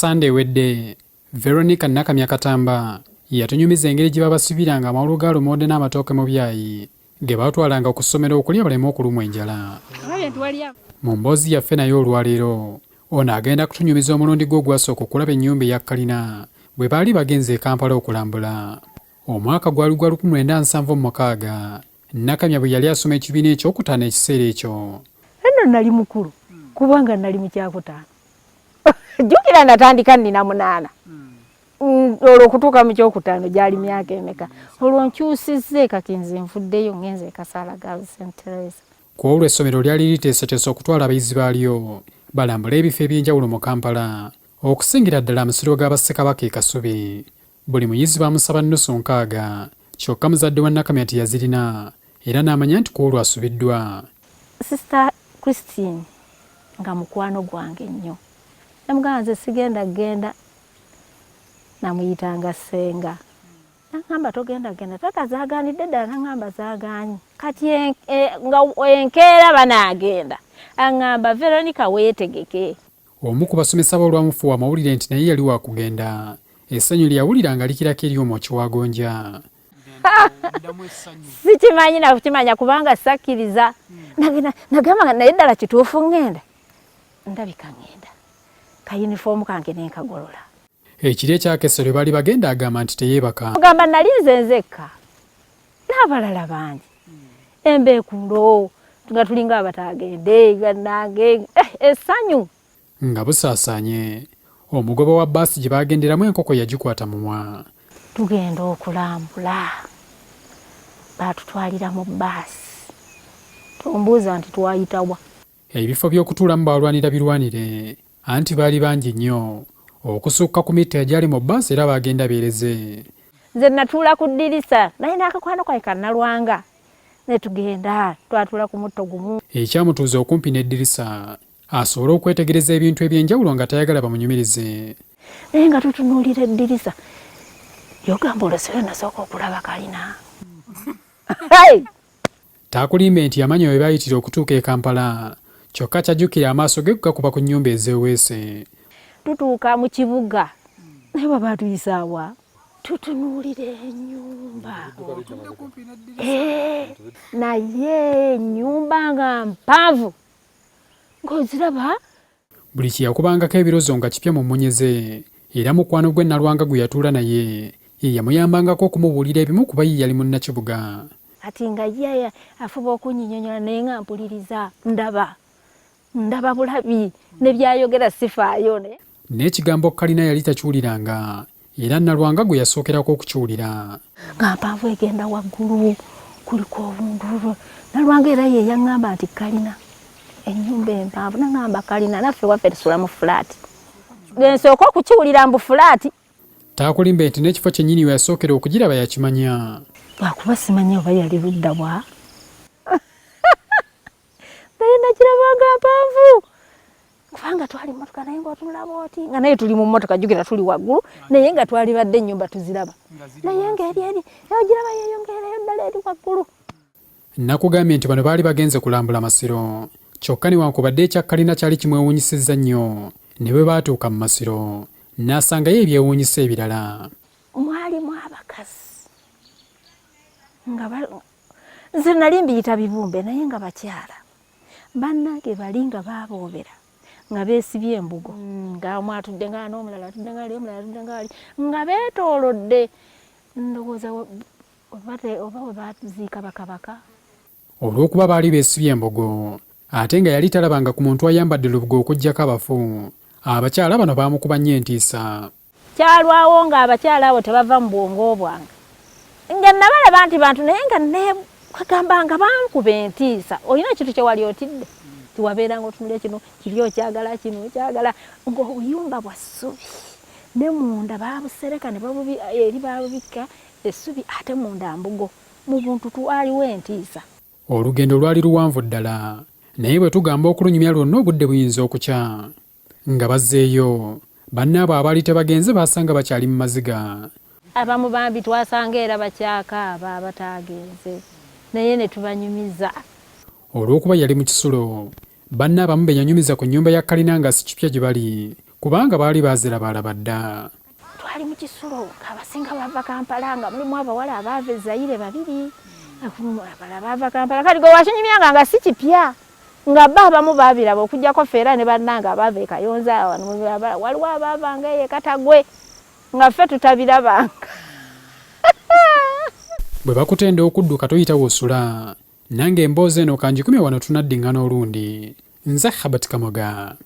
Sunday wedde Veronica Katamba yatunyumiza engeri gye babasibiranga amawulu ga lumonde n'amatooke mu byayi ge baatwalanga okusomera okulya baleme okulumwa enjala. Mu mboozi yaffe naye olwaleero ono agenda kutunyumiza omulundi gwe ogwasooka okulaba ennyumba eya kkalina bwebaali bagenze e Kampala okulambula. Omwaka gwali gwa 1976 Nakamya bwe yali asoma ekibiina ekyokutaano ekiseera ekyo. Nno nali mukulu kubanga nali mu kyakutaano. Jjukira natandika nnina 8. Olwo okutuuka mu kyokutaano gyali myaka emeka. Olwo nkyusizza kati nze nfuddeyo ngenze e Kasala Girls St. Teresa. Ku olwo essomero lyali liteeseteese okutwala abayizi baalyo balambula ebifo eby'enjawulo mu Kampala okusingira ddala amasiro g'abassekabaka e Kasubi. Buli muyizi baamusaba nnusu 6 kyokka muzadde wa Nakamya teyazirina era n'amanya nti ku olwo asubiddwa. Sister Christine nga mukwano gwange nnyo. Namugamba nze sigenda genda. Namuyitanga Ssenga. Nangamba togenda genda. Tata zaagaanidde ddala nangamba zaagaanyi. Kati enkeera banaagenda. Angamba Veronica weetegeke. Omu ku basomesa b'olwamufuwa amawulire nti naye yali wa kugenda. Essanyu lyawulira nga likirako eri omwo kiwagonja. Sikimanyi nakukimanya kubanga sakkiriza. Nagamba naye ddala kituufu ngenda. Ndabika ngenda. Ka uniform kange nenkagolola. Ekiro ekyakese lwe baali bagenda agamba nti teyeebaka. Mugamba nali nze nzekka n'abalala bangi. Embeekulo nga tulinga abatagende ganange essanyu. Nga busaasaanye omugoba wa baasi gye baagenderamu enkoko yagikwata mumwa. Tugenda okulambula. Baatutwalira mu baasi. Tumbuuza nti twayitawa. Ebifo by'okutuulamu baalwanira birwanire anti baali bangi nnyo okusukka ku mita egyali mu baasi era baagenda beereze. Nze natuula ku ddirisa naye n'akakwano kaye kannalwanga ne tugenda twatuula ku mutto gumu. Ekyamutuuza okumpi n'eddirisa asobole okwetegereza ebintu eby'enjawulo nga tayagala bamunyumirize. Naye nga tutunuulira eddirisa yogamba olwesero nasooka okulaba kalina. Taakulimbe nti yamanya bwe baayitira okutuuka e Kampala kyokka kyajjukira amaaso ge gakuba ku nnyumba ezeeweese. Tutuuka mu kibuga naye bwe baatuyisaawa tutunuulira ennyumba. Naye ennyumba nga mpanvu ng'oziraba. Buli kye yakubangako ebirozo nga kipya mu mmunyeze era mukwano gwe Nalwanga gwe yatuula naye ye yamuyambangako okumubuulira ebimu kuba ye yali munnakibuga. Ati nga ye afuba okunyinyonyola naye nga mpuliriza ndaba bulabi ne byayogera sifaayo. N'ekigambo kkalina yali takiwuliranga era Nalwanga gwe yasookerako okukiwulira. Nga mpanvu egenda waggulu kuliko obundulu. Nalwanga era ye yaŋŋamba nti kkalina ennyumba empanvu. Naŋŋamba kkalina naffe waffe tusula mu fulaati. Nsooka okukiwulira mbu fulaati. Taakulimbe nti n'ekifo kyennyini we yasookera okugiraba yakimanya. Lwakuba simanyi oba yali ludda bwa. Naye nakirabanga mpanvu. Kubanga twali mmotoka naye ng'otulaba oti. Nga naye tuli mu mmotoka jjukira tuli waggulu naye nga twali badde ennyumba tuziraba. Naye ng'eri ogiraba yeeyongeerayo ddala eri waggulu. Nakugambye nti bano baali bagenze kulambula Masiro. Kyokka newankubadde ekya kkalina kyali kimwewuunyisizza nnyo ne bwe baatuuka mu Masiro n'asangayo ebyewuunyisa ebirala. Mwalimu abakazi. Nze nali mbiyita bibumbe naye nga bakyala. Bannange bali nga baaboobera nga beesibye embugo. Nga omu atudde nga n'omulala atudde nga ali omulala atudde nga ali nga beetoolodde. Ndowooza oba we baaziika bakabaka. Olw'okuba baali beesibye embugo ate nga yali talabanga ku muntu ayambadde lubugo okuggyako abafu. Abakyala bano baamukuba nnyo entiisa. Kyalwawo ng'abakyala abo tebava mu bwongo bwange. Nga nabalaba nti bantu naye nga kwagamba nga bankuba entiisa. Olina ekintu kye wali otidde tiwabeera ng'otunula kino kiri okyagala kino okyagala ng'obuyumba bwa ssubi ne munda baabusereka ne eri baabubikka essubi ate munda mbugo mu buntu twaliwo entiisa. Olugendo lwali luwanvu ddala naye bwe tugamba okulunyumya lwonna obudde buyinza okukya. Nga bazzeeyo bannaabo abaali tebagenze baasanga bakyali mu maziga. Abamu bambi twasanga era bakyakaaba abataagenze naye ne tubanyumiza. Olw'okuba yali mu kisulo banne abamu be yanyumiza ku nnyumba ya kkalina nga si kipya gye bali kubanga baali baaziraba alaba dda. Twali mu kisulo ng'abasinga bava Kampala nga mulimu abawala abaava e Zaire babiri abalala baava Kampala kati gwe wakinyumyanga nga si kipya nga bo abamu baabiraba okujjako ffe era ne bannange abaava e Kayonza waliwo abaavanga eyo e Katagwe nga ffe tutabirabanga. Bwe bakutenda okudduka toyita wosula nange emboozi eno kanjikumye wano tunaddiŋŋana olundi nze Habat Kamoga.